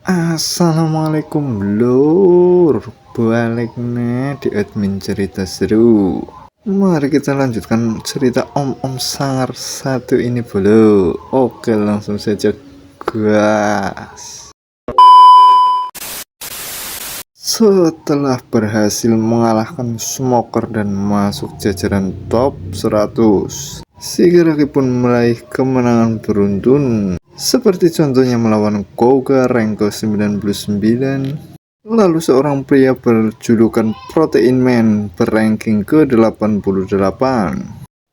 Assalamualaikum lur, balik nih di admin cerita seru. Mari kita lanjutkan cerita om sangar satu ini dulu. Oke, langsung saja gas. Setelah berhasil mengalahkan Smoker dan masuk jajaran top 100, Shigaraki pun meraih kemenangan beruntun, seperti contohnya melawan Koga rank ke-99. Lalu seorang pria berjulukan Protein Man berranking ke-88.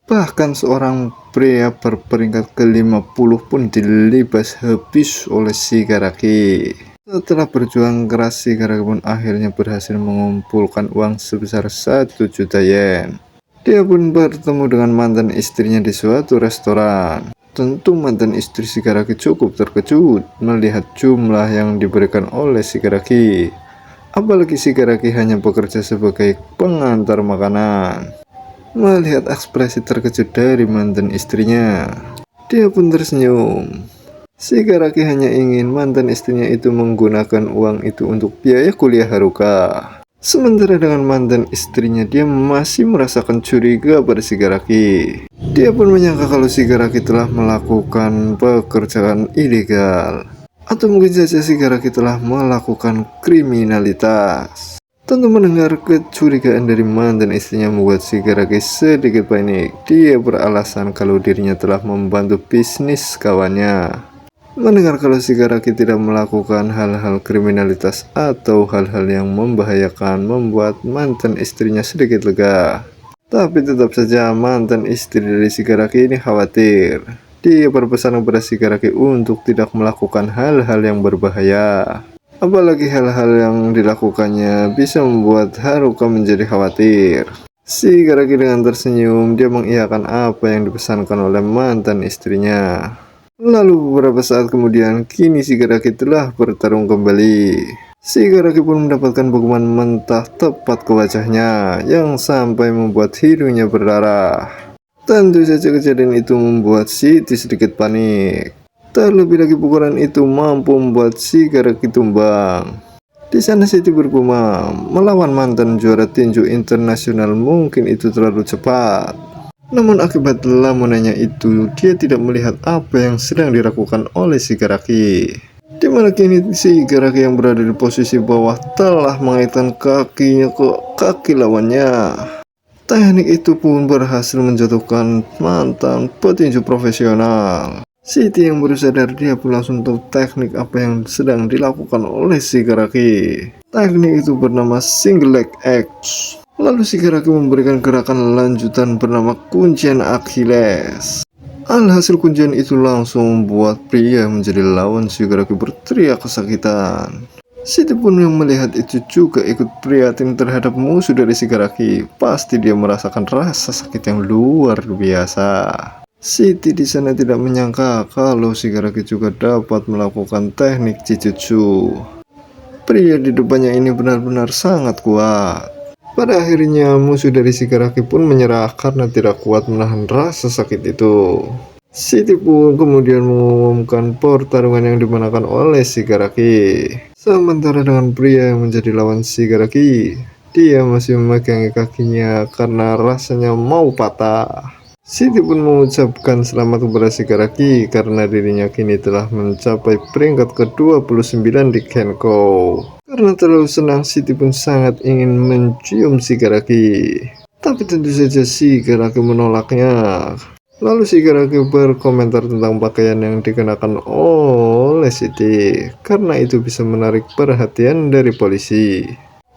Bahkan seorang pria berperingkat ke-50 pun dilibas habis oleh Shigaraki. Setelah berjuang keras, Shigaraki pun akhirnya berhasil mengumpulkan uang sebesar 1 juta yen. Dia pun bertemu dengan mantan istrinya di suatu restoran. Tentu mantan istri Shigaraki cukup terkejut melihat jumlah yang diberikan oleh Shigaraki. Apalagi Shigaraki hanya bekerja sebagai pengantar makanan. Melihat ekspresi terkejut dari mantan istrinya, dia pun tersenyum. Shigaraki hanya ingin mantan istrinya itu menggunakan uang itu untuk biaya kuliah Haruka. Sementara dengan mantan istrinya, dia masih merasakan curiga pada Shigaraki. Dia pun menyangka kalau Shigaraki telah melakukan pekerjaan ilegal, atau mungkin saja Shigaraki telah melakukan kriminalitas. Tentu mendengar kecurigaan dari mantan istrinya membuat Shigaraki sedikit panik. Dia beralasan kalau dirinya telah membantu bisnis kawannya. Mendengar kalau Shigaraki tidak melakukan hal-hal kriminalitas atau hal-hal yang membahayakan membuat mantan istrinya sedikit lega. Tapi tetap saja mantan istri dari Shigaraki ini khawatir. Dia berpesan kepada Shigaraki untuk tidak melakukan hal-hal yang berbahaya. Apalagi hal-hal yang dilakukannya bisa membuat Haruka menjadi khawatir. Shigaraki dengan tersenyum, dia mengiyakan apa yang dipesankan oleh mantan istrinya. Lalu beberapa saat kemudian, kini Shigaraki telah bertarung kembali. Shigaraki pun mendapatkan Pokemon mentah tepat ke wajahnya, yang sampai membuat hidungnya berdarah. Tentu saja kejadian itu membuat Siti sedikit panik. Terlebih lagi pukulan itu mampu membuat Shigaraki tumbang. Di sana Siti bergumam, melawan mantan juara tinju internasional mungkin itu terlalu cepat. Namun akibat lamunannya itu, dia tidak melihat apa yang sedang dilakukan oleh Shigaraki. Di mana kini Shigaraki yang berada di posisi bawah telah mengaitkan kakinya ke kaki lawannya. Teknik itu pun berhasil menjatuhkan mantan petinju profesional. Siti yang baru sadar, dia pun langsung tahu teknik apa yang sedang dilakukan oleh Shigaraki. Teknik itu bernama Single Leg X. Lalu Shigaraki memberikan gerakan lanjutan bernama kuncian Achilles. Alhasil kuncian itu langsung membuat pria menjadi lawan Shigaraki berteriak kesakitan. Siti pun yang melihat itu juga ikut prihatin terhadap musuh dari Shigaraki. Pasti dia merasakan rasa sakit yang luar biasa. Siti di sana tidak menyangka kalau Shigaraki juga dapat melakukan teknik Jujutsu. Pria di depannya ini benar-benar sangat kuat. Pada akhirnya musuh dari Shigaraki pun menyerah karena tidak kuat menahan rasa sakit itu. Siti pun kemudian mengumumkan pertarungan yang dimenangkan oleh Shigaraki. Sementara dengan pria yang menjadi lawan Shigaraki, dia masih memegangi kakinya karena rasanya mau patah. Siti pun mengucapkan selamat kepada Shigaraki karena dirinya kini telah mencapai peringkat ke-29 di Kenko. Karena terlalu senang, Siti pun sangat ingin mencium Shigaraki. Tapi tentu saja Shigaraki menolaknya. Lalu Shigaraki berkomentar tentang pakaian yang dikenakan oleh Siti, karena itu bisa menarik perhatian dari polisi.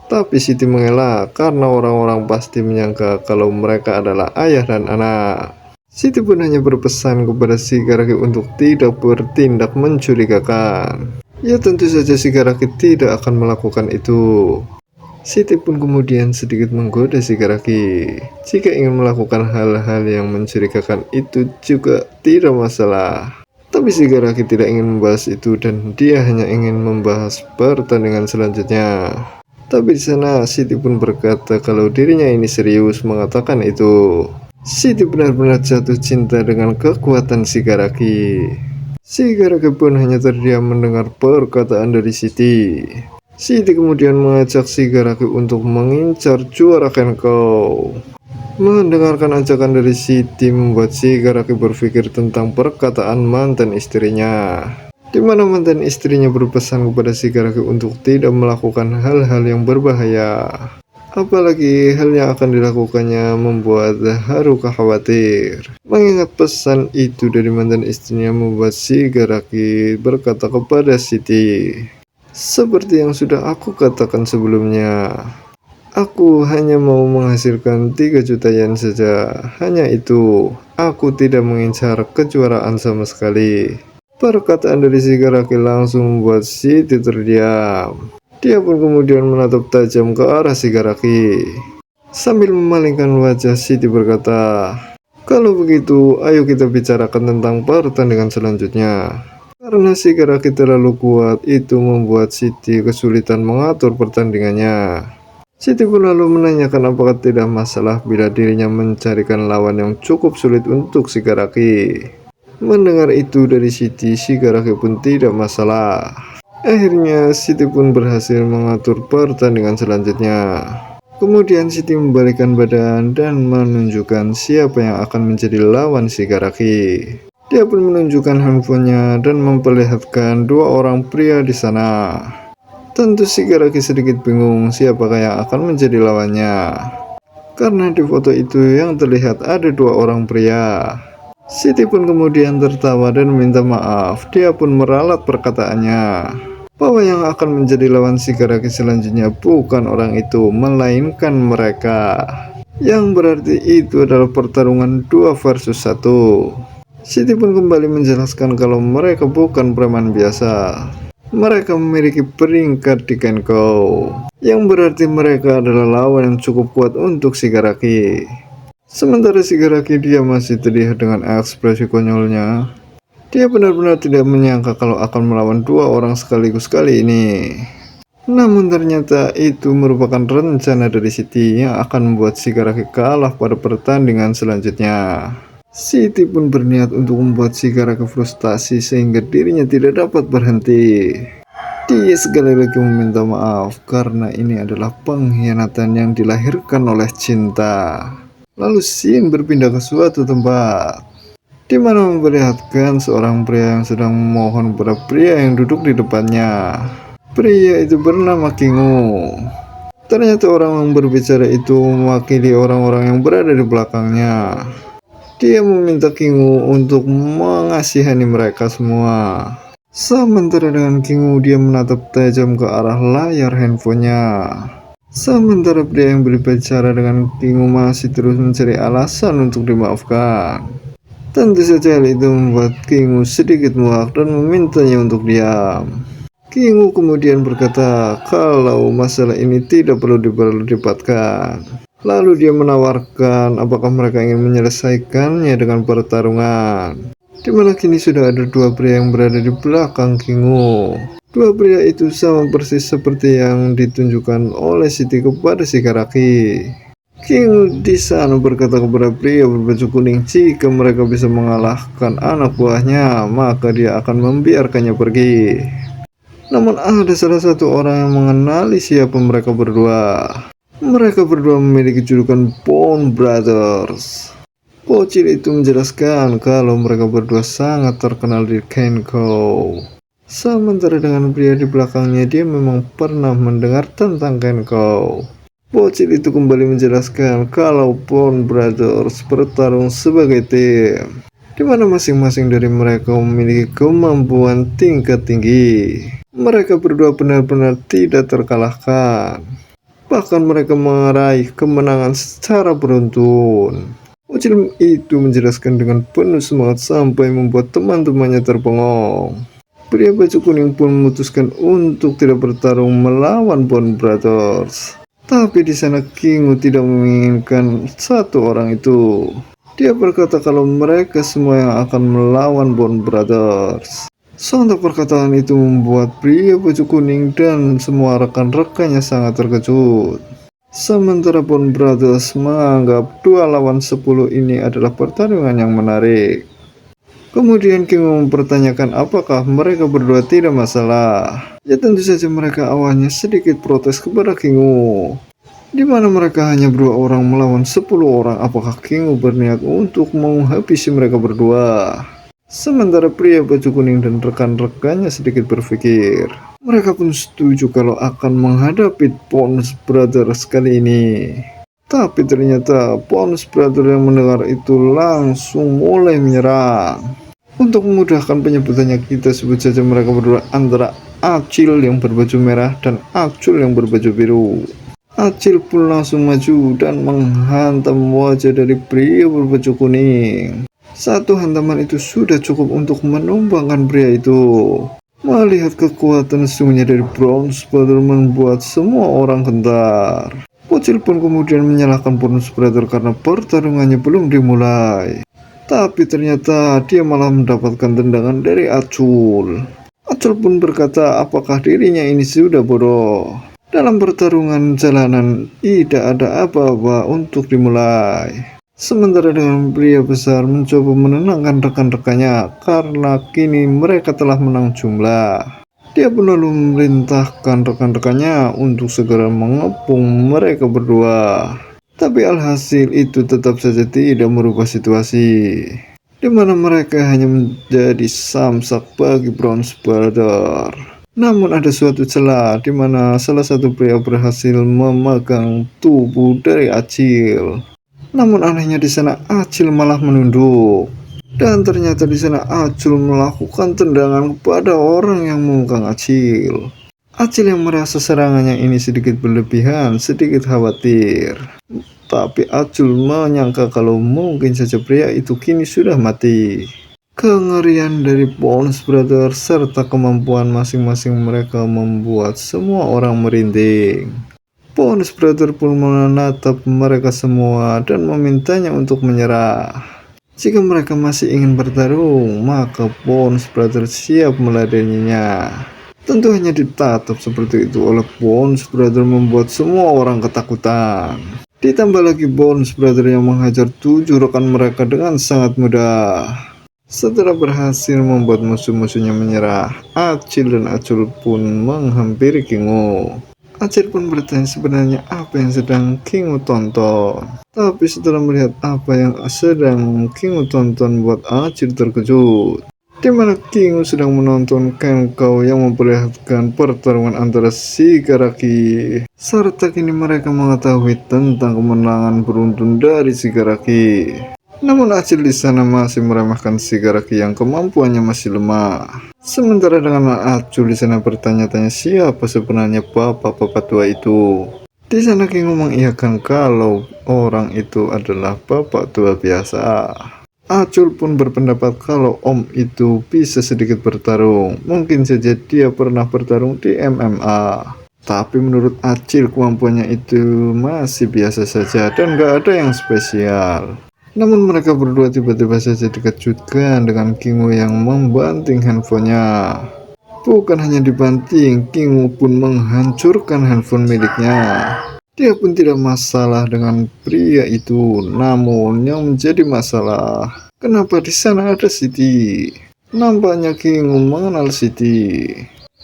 Tapi Siti mengelak karena orang-orang pasti menyangka kalau mereka adalah ayah dan anak. Siti pun hanya berpesan kepada Shigaraki untuk tidak bertindak mencurigakan. Ya tentu saja Shigaraki tidak akan melakukan itu. Siti pun kemudian sedikit menggoda Shigaraki. Jika ingin melakukan hal-hal yang mencurigakan itu juga tidak masalah. Tapi Shigaraki tidak ingin membahas itu dan dia hanya ingin membahas pertandingan selanjutnya. Tapi di sana Siti pun berkata kalau dirinya ini serius mengatakan itu. Siti benar-benar jatuh cinta dengan kekuatan Shigaraki. Si Garaki pun hanya terdiam mendengar perkataan dari Siti. Siti kemudian mengajak si Garaki untuk mengincar juara Kenko. Mendengarkan ajakan dari Siti membuat si Garaki berpikir tentang perkataan mantan istrinya, di mana mantan istrinya berpesan kepada si Garaki untuk tidak melakukan hal-hal yang berbahaya. Apalagi hal yang akan dilakukannya membuat Haruka khawatir. Mengingat pesan itu dari mantan istrinya membuat si Garaki berkata kepada Siti, "Seperti yang sudah aku katakan sebelumnya, aku hanya mau menghasilkan 3 juta yen saja. Hanya itu, aku tidak mengincar kejuaraan sama sekali." Perkataan dari si Garaki langsung membuat Siti terdiam. Dia pun kemudian menatap tajam ke arah si Garaki. Sambil memalingkan wajah, Siti berkata, "Kalau begitu, ayo kita bicarakan tentang pertandingan selanjutnya." Karena si Garaki terlalu kuat, itu membuat Siti kesulitan mengatur pertandingannya. Siti pun lalu menanyakan apakah tidak masalah bila dirinya mencarikan lawan yang cukup sulit untuk si Garaki. Mendengar itu dari Siti, si Garaki pun tidak masalah. Akhirnya Siti pun berhasil mengatur pertandingan selanjutnya. Kemudian Siti membalikkan badan dan menunjukkan siapa yang akan menjadi lawan si Garaki. Dia pun menunjukkan handphonenya dan memperlihatkan 2 orang pria di sana. Tentu si Garaki sedikit bingung siapakah yang akan menjadi lawannya, karena di foto itu yang terlihat ada 2 orang pria. Siti pun kemudian tertawa dan meminta maaf. Dia pun meralat perkataannya bahwa yang akan menjadi lawan si Garaki selanjutnya bukan orang itu, melainkan mereka. Yang berarti itu adalah pertarungan 2 versus 1. Siti pun kembali menjelaskan kalau mereka bukan preman biasa. Mereka memiliki peringkat di Kenko, yang berarti mereka adalah lawan yang cukup kuat untuk si Garaki. Sementara si Garaki dia masih terlihat dengan ekspresi konyolnya. Dia benar-benar tidak menyangka kalau akan melawan 2 orang sekaligus kali ini. Namun ternyata itu merupakan rencana dari Siti yang akan membuat si Garaki kalah pada pertandingan selanjutnya. Siti pun berniat untuk membuat si Garaki frustasi sehingga dirinya tidak dapat berhenti. Dia sekali lagi meminta maaf karena ini adalah pengkhianatan yang dilahirkan oleh cinta. Lalu scene berpindah ke suatu tempat, di mana memperlihatkan seorang pria yang sedang memohon kepada pria yang duduk di depannya. Pria itu bernama Kingu. Ternyata orang yang berbicara itu mewakili orang-orang yang berada di belakangnya. Dia meminta Kingu untuk mengasihani mereka semua. Sementara dengan Kingu, dia menatap tajam ke arah layar handphonenya. Sementara pria yang berbicara dengan Kingu masih terus mencari alasan untuk dimaafkan. Tentu saja hal itu membuat Kingu sedikit muak dan memintanya untuk diam. Kingu kemudian berkata kalau masalah ini tidak perlu diperdebatkan. Lalu dia menawarkan apakah mereka ingin menyelesaikannya dengan pertarungan, di mana kini sudah ada 2 pria yang berada di belakang Kingu. 2 pria itu sama persis seperti yang ditunjukkan oleh Siti kepada si Garaki. Kingu di sana berkata kepada pria berbaju kuning jika mereka bisa mengalahkan anak buahnya, maka dia akan membiarkannya pergi. Namun ada salah satu orang yang mengenali siapa mereka berdua. Mereka berdua memiliki julukan Bone Brothers. Bocil itu menjelaskan kalau mereka berdua sangat terkenal di Kenko. Sementara dengan pria di belakangnya, dia memang pernah mendengar tentang Kenko. Bocil itu kembali menjelaskan kalau Bone Brothers bertarung sebagai tim, di mana masing-masing dari mereka memiliki kemampuan tingkat tinggi. Mereka berdua benar-benar tidak terkalahkan. Bahkan mereka meraih kemenangan secara beruntun. Bocil itu menjelaskan dengan penuh semangat sampai membuat teman-temannya terpengong. Pria baju kuning pun memutuskan untuk tidak bertarung melawan Bone Brothers. Tapi di sana Kingu tidak menginginkan satu orang itu. Dia berkata kalau mereka semua yang akan melawan Bone Brothers. Sontak perkataan itu membuat pria baju kuning dan semua rekan-rekannya sangat terkejut. Sementara Bone Brothers menganggap 2 lawan 10 ini adalah pertarungan yang menarik. Kemudian King mempertanyakan apakah mereka berdua tidak masalah. Ya tentu saja mereka awalnya sedikit protes kepada King, di mana mereka hanya berdua orang melawan 10 orang. Apakah King berniat untuk menghabisi mereka berdua? Sementara pria baju kuning dan rekan-rekannya sedikit berpikir. Mereka pun setuju kalau akan menghadapi Bones Brothers kali ini. Tapi ternyata Bones Brothers yang mendengar itu langsung mulai menyerang. Untuk memudahkan penyebutannya, kita sebut saja mereka berdua antara Acil yang berbaju merah dan Acul yang berbaju biru. Acil pun langsung maju dan menghantam wajah dari pria berbaju kuning. Satu hantaman itu sudah cukup untuk menumbangkan pria itu. Melihat kekuatan sesungguhnya dari Bones Brothers membuat semua orang gentar. Bocil pun kemudian menyalahkan Bones Brothers karena pertarungannya belum dimulai. Tapi ternyata dia malah mendapatkan tendangan dari Acul. Acul pun berkata apakah dirinya ini sudah bodoh. Dalam pertarungan jalanan tidak ada apa-apa untuk dimulai. Sementara dengan pria besar mencoba menenangkan rekan-rekannya karena kini mereka telah menang jumlah. Dia pun lalu memerintahkan rekan-rekannya untuk segera mengepung mereka berdua. Tapi alhasil itu tetap saja tidak merubah situasi, di mana mereka hanya menjadi samsak bagi Bones Brothers. Namun ada suatu celah di mana salah satu pria berhasil memegang tubuh dari Acil. Namun anehnya di sana Acil malah menunduk. Dan ternyata di sana Acil melakukan tendangan kepada orang yang memegang Acil. Acil yang merasa serangannya ini sedikit berlebihan, sedikit khawatir. Tapi Acil menyangka kalau mungkin saja pria itu kini sudah mati. Kengerian dari Bones Brothers serta kemampuan masing-masing mereka membuat semua orang merinding. Bones Brothers pun menatap mereka semua dan memintanya untuk menyerah. Jika mereka masih ingin bertarung, maka Bones Brothers siap meladeninya. Tentu hanya ditatap seperti itu oleh Bones Brothers membuat semua orang ketakutan. Ditambah lagi Bones Brothers yang menghajar 7 rekan mereka dengan sangat mudah. Setelah berhasil membuat musuh-musuhnya menyerah, Acil dan Acul pun menghampiri Kingu. Acil pun bertanya sebenarnya apa yang sedang Kingu tonton. Tapi setelah melihat apa yang sedang Kingu tonton, buat Acil terkejut. Di mana Kingu sedang menonton Kenkau yang memperlihatkan pertarungan antara Shigaraki. Serta kini mereka mengetahui tentang kemenangan beruntun dari Shigaraki. Namun Acil di sana masih meremehkan Shigaraki yang kemampuannya masih lemah. Sementara dengan Acil di sana bertanya-tanya siapa sebenarnya bapak-bapak tua itu. Di sana Kingu mengiyakan kalau orang itu adalah bapak tua biasa. Acul pun berpendapat kalau om itu bisa sedikit bertarung. Mungkin saja dia pernah bertarung di MMA. Tapi menurut Acil kemampuannya itu masih biasa saja dan gak ada yang spesial. Namun mereka berdua tiba-tiba saja dikejutkan dengan Kingu yang membanting handphonenya. Bukan hanya dibanting, Kingu pun menghancurkan handphone miliknya. Dia pun tidak masalah dengan pria itu, namun yang menjadi masalah, kenapa di sana ada Siti? Nampaknya Kingu mengenal Siti.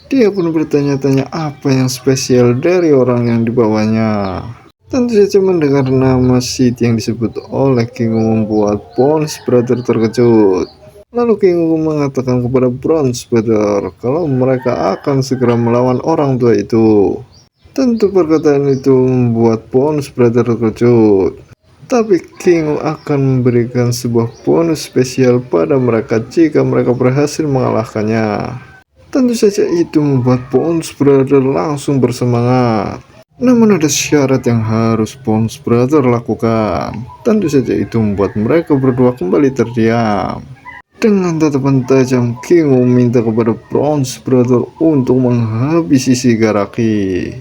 Dia pun bertanya-tanya apa yang spesial dari orang yang dibawanya. Tentu saja mendengar nama Siti yang disebut oleh Kingu membuat Bones Brothers terkejut. Lalu Kingu mengatakan kepada Bones Brothers kalau mereka akan segera melawan orang tua itu. Tentu perkataan itu membuat Bones Brothers terkejut. Tapi Kingu akan memberikan sebuah bonus spesial pada mereka jika mereka berhasil mengalahkannya. Tentu saja itu membuat Bones Brothers langsung bersemangat. Namun ada syarat yang harus Bones Brothers lakukan. Tentu saja itu membuat mereka berdua kembali terdiam. Dengan tatapan tajam, Kingu meminta kepada Bones Brothers untuk menghabisi Shigaraki.